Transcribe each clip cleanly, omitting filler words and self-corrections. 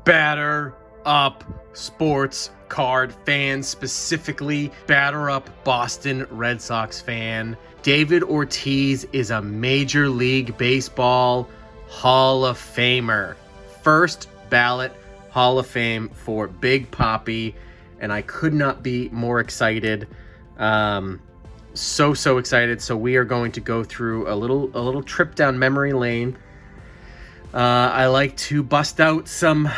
Batter up sports card fans, specifically batter up Boston Red Sox fan. David Ortiz is a Major League Baseball Hall of Famer. First ballot Hall of Fame for Big Papi, and I could not be more excited. So excited. So we are going to go through a little trip down memory lane. I like to bust out some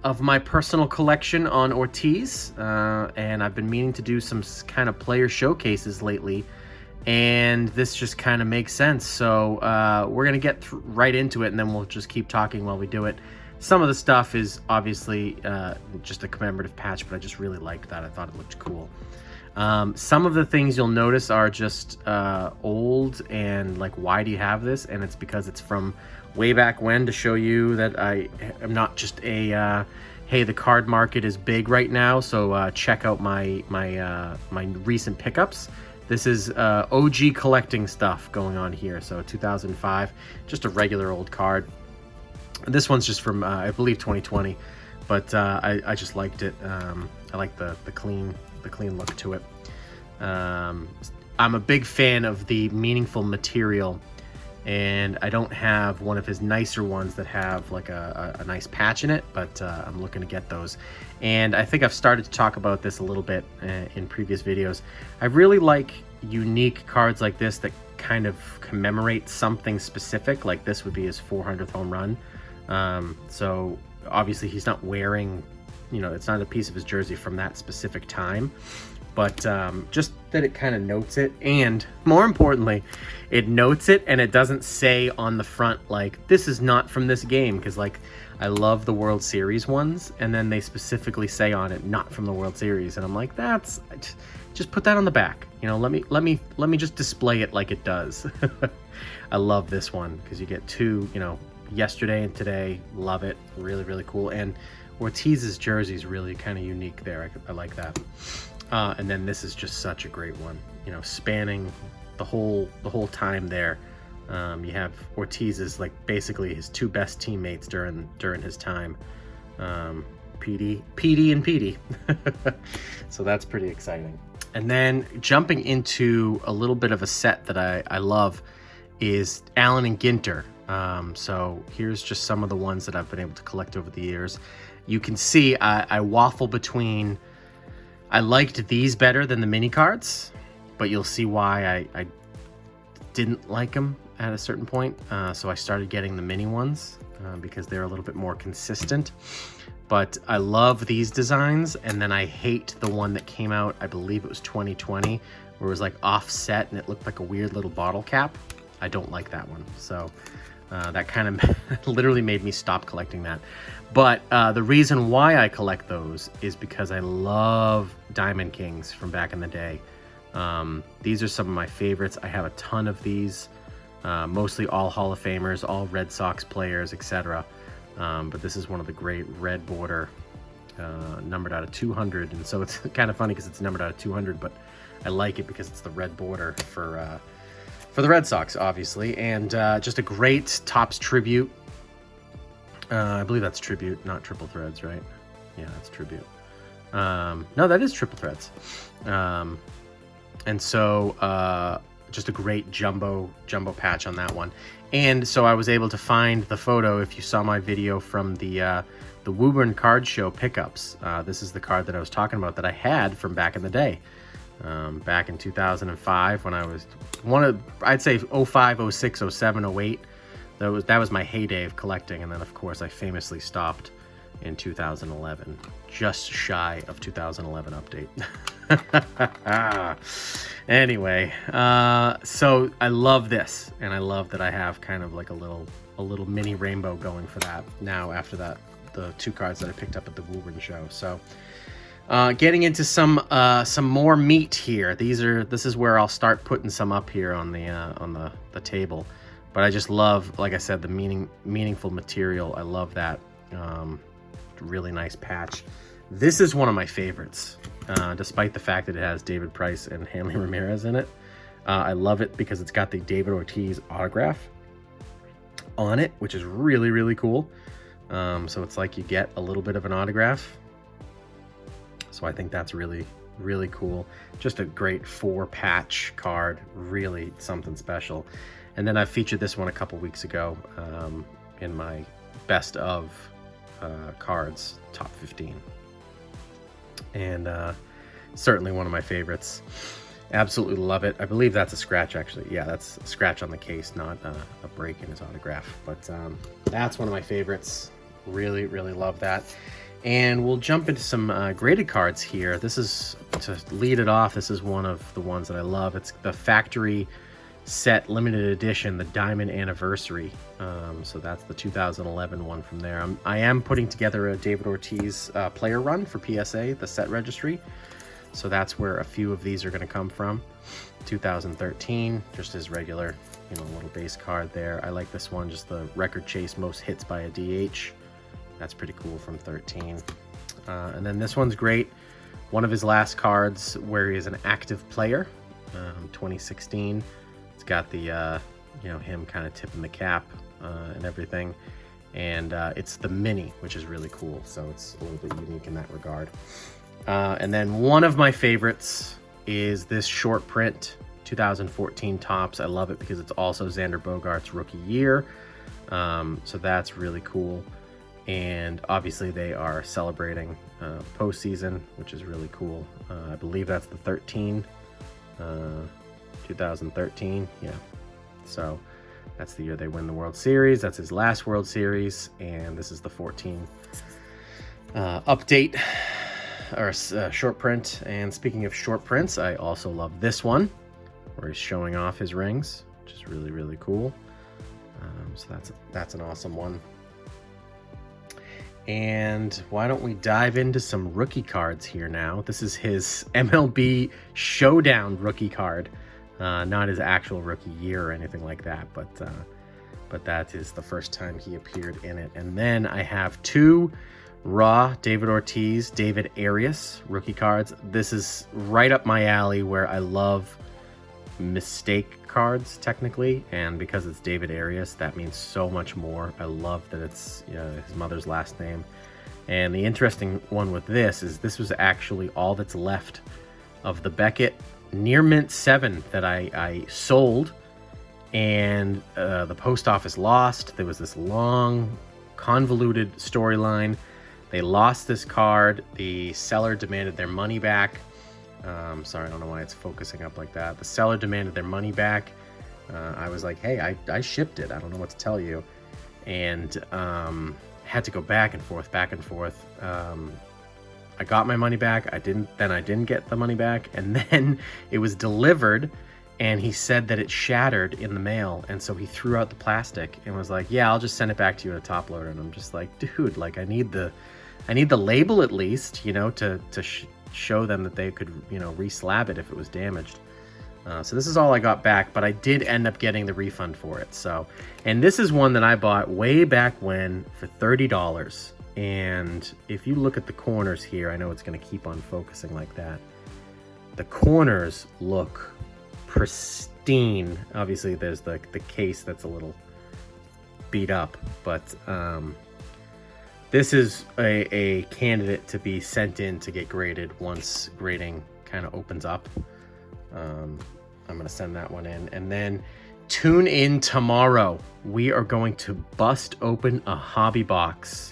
of my personal collection on Ortiz, and I've been meaning to do some kind of player showcases lately, and this just kind of makes sense. So we're gonna get right into it, and then we'll just keep talking while we do it. Some of the stuff is obviously just a commemorative patch, but I just really liked that. I thought it looked cool. Some of the things you'll notice are just old and like, why do you have this? And it's because it's from way back when, to show you that I am not just a hey, the card market is big right now, so check out my recent pickups. This is OG collecting stuff going on here. So 2005, just a regular old card. This one's just from I believe 2020, but I just liked it. I like the clean look to it. I'm a big fan of the meaningful material, and I don't have one of his nicer ones that have like a nice patch in it, but I'm looking to get those. And I think I've started to talk about this a little bit in previous videos. I really like unique cards like this that kind of commemorate something specific. Like this would be his 400th home run. So obviously he's not wearing, it's not a piece of his jersey from that specific time, but just that it kind of notes it, and more importantly, it notes it and it doesn't say on the front like, this is not from this game, because like I love the World Series ones, and then they specifically say on it, not from the World Series, and I'm like, that's just put that on the back, let me just display it like it does. I love this one because you get two, yesterday and today. Love it. Really cool. And Ortiz's jersey is really kind of unique there. I like that. And then this is just such a great one, spanning the whole time there. You have Ortiz's, like, basically his two best teammates during his time, PD and PD. So that's pretty exciting. And then jumping into a little bit of a set that I love is Allen and Ginter. So here's just some of the ones that I've been able to collect over the years. You can see I waffle between, I liked these better than the mini cards, but you'll see why I didn't like them at a certain point. So I started getting the mini ones because they're a little bit more consistent. But I love these designs, and then I hate the one that came out, I believe it was 2020, where it was like offset and it looked like a weird little bottle cap. I don't like that one. So that kind of literally made me stop collecting that. But the reason why I collect those is because I love Diamond Kings from back in the day. These are some of my favorites. I have a ton of these, mostly all Hall of Famers, all Red Sox players, etc. But this is one of the great red border, numbered out of 200. And so it's kind of funny because it's numbered out of 200, but I like it because it's the red border for the Red Sox, obviously. And just a great Topps tribute. I believe that's tribute, not triple threads, right? Yeah, that's tribute. No, that is triple threads. And so just a great jumbo patch on that one. And so I was able to find the photo, if you saw my video from the Woburn Card Show pickups. This is the card that I was talking about that I had from back in the day. Back in 2005 when I was I'd say 05, 06, 07, 08. That was my heyday of collecting. And then of course I famously stopped in 2011, just shy of 2011 update. Anyway, so I love this, and I love that I have kind of like a little mini rainbow going for that now after that, the two cards that I picked up at the Woburn show. So getting into some more meat here. This is where I'll start putting some up here on the table. But I just love, like I said, the meaningful material. I love that. Really nice patch. This is one of my favorites, despite the fact that it has David Price and Hanley Ramirez in it. I love it because it's got the David Ortiz autograph on it, which is really, really cool. So it's like you get a little bit of an autograph. So I think that's really, really cool. Just a great 4-patch card, really something special. And then I featured this one a couple weeks ago in my best of cards, top 15. And certainly one of my favorites. Absolutely love it. I believe that's a scratch, actually. Yeah, that's a scratch on the case, not a break in his autograph. But that's one of my favorites. Really, really love that. And we'll jump into some graded cards here. This is, to lead it off, this is one of the ones that I love. It's the Factory Set Limited Edition, the Diamond Anniversary. So that's the 2011 one from there. I am putting together a David Ortiz player run for PSA, the set registry. So that's where a few of these are going to come from. 2013, just his regular, little base card there. I like this one, just the record chase, most hits by a DH. That's pretty cool from 13. And then this one's great. One of his last cards where he is an active player, 2016. It's got the, him kind of tipping the cap and everything. And it's the mini, which is really cool. So it's a little bit unique in that regard. And then one of my favorites is this short print, 2014 Topps. I love it because it's also Xander Bogaerts' rookie year. So that's really cool. And obviously they are celebrating postseason, which is really cool. I believe that's the 2013. Yeah. So that's the year they win the World Series. That's his last World Series. And this is the 14 update or short print. And speaking of short prints, I also love this one where he's showing off his rings, which is really, really cool. So that's an awesome one. And why don't we dive into some rookie cards here now? This is his MLB Showdown rookie card, not his actual rookie year or anything like that, but that is the first time he appeared in it. And then I have 2 raw David Ortiz, David Arias rookie cards. This is right up my alley where I love mistake cards technically, and because it's David Arias, that means so much more. I love that it's his mother's last name. And the interesting one with this is this was actually all that's left of the Beckett Near Mint 7 that I sold, and the post office lost. There was this long convoluted storyline. They lost this card. The seller demanded their money back. Sorry, I don't know why it's focusing up like that. The seller demanded their money back. I was like, hey, I shipped it. I don't know what to tell you. And had to go back and forth. I got my money back. I didn't get the money back. And then it was delivered, and he said that it shattered in the mail. And so he threw out the plastic and was like, yeah, I'll just send it back to you in a top loader. And I'm just like, dude, like I need the label at least, to show them that they could, re-slab it if it was damaged. So this is all I got back, but I did end up getting the refund for it. So, and this is one that I bought way back when for $30. And if you look at the corners here, I know it's going to keep on focusing like that. The corners look pristine. Obviously there's the case that's a little beat up, but this is a candidate to be sent in to get graded once grading kind of opens up. I'm going to send that one in. And then tune in tomorrow. We are going to bust open a hobby box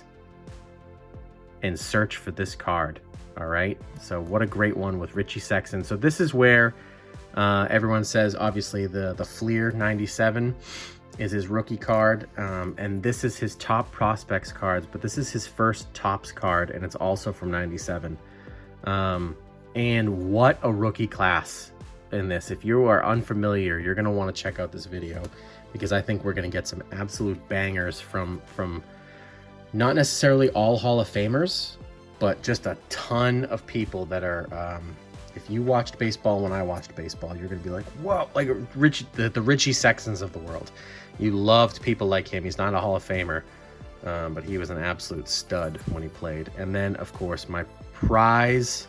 and search for this card. All right. So what a great one with Richie Sexson. So this is where everyone says, obviously, the Fleer 97 is his rookie card. And this is his top prospects cards, but this is his first Topps card, and it's also from 97. And what a rookie class in this. If you are unfamiliar, you're going to want to check out this video, because I think we're going to get some absolute bangers from not necessarily all Hall of Famers, but just a ton of people that are, if you watched baseball when I watched baseball, you're going to be like, whoa, like the Richie Sextons of the world. You loved people like him. He's not a Hall of Famer, but he was an absolute stud when he played. And then, of course, my prize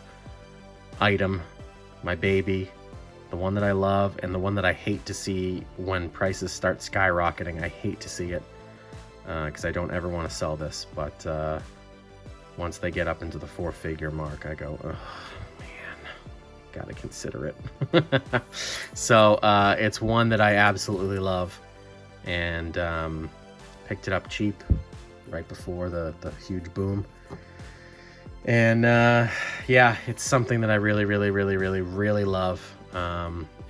item, my baby, the one that I love and the one that I hate to see when prices start skyrocketing. I hate to see it. because I don't ever want to sell this, but once they get up into the 4-figure mark, I go, oh man, gotta consider it. So it's one that I absolutely love, and picked it up cheap right before the huge boom. And yeah, it's something that I really love.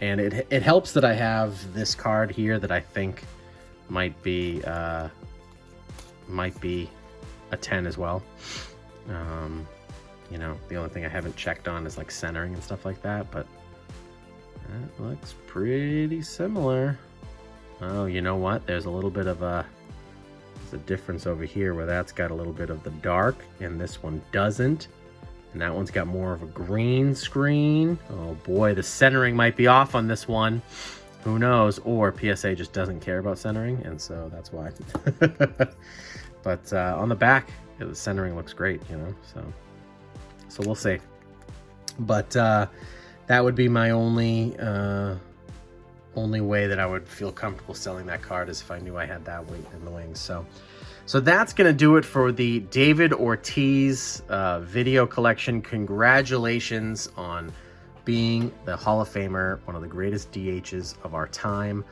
And it helps that I have this card here that I think might be a 10 as well. You know, the only thing I haven't checked on is like centering and stuff like that, but that looks pretty similar. Oh, you know what? There's a little bit of there's a difference over here where that's got a little bit of the dark and this one doesn't. And that one's got more of a green screen. Oh boy, the centering might be off on this one. Who knows? Or PSA just doesn't care about centering, and so that's why. But on the back, the centering looks great, you know, so we'll see. But that would be my only way that I would feel comfortable selling that card, is if I knew I had that weight in the wings. So that's going to do it for the David Ortiz video collection. Congratulations on being the Hall of Famer, one of the greatest DHs of our time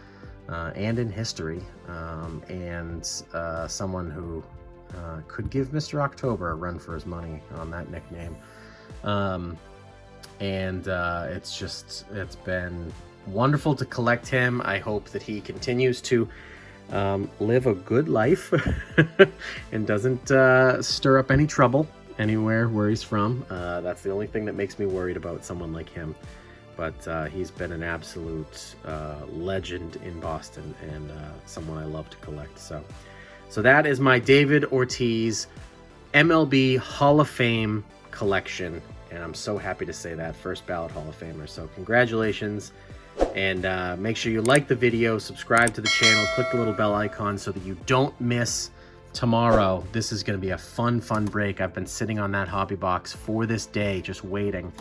and in history, and someone who could give Mr. October a run for his money on that nickname. It's been wonderful to collect him. I hope that he continues to live a good life and doesn't stir up any trouble anywhere where he's from. That's the only thing that makes me worried about someone like him. But he's been an absolute legend in Boston, and someone I love to collect. So that is my David Ortiz MLB Hall of Fame collection, and I'm so happy to say that, first ballot Hall of Famer. So congratulations. And make sure you like the video, subscribe to the channel, click the little bell icon so that you don't miss tomorrow. This is going to be a fun break. I've been sitting on that hobby box for this day, just waiting.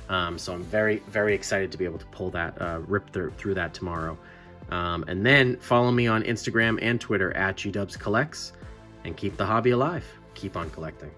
So I'm very excited to be able to pull that, rip through that tomorrow. And then follow me on Instagram and Twitter at GDubsCollects, and keep the hobby alive. Keep on collecting.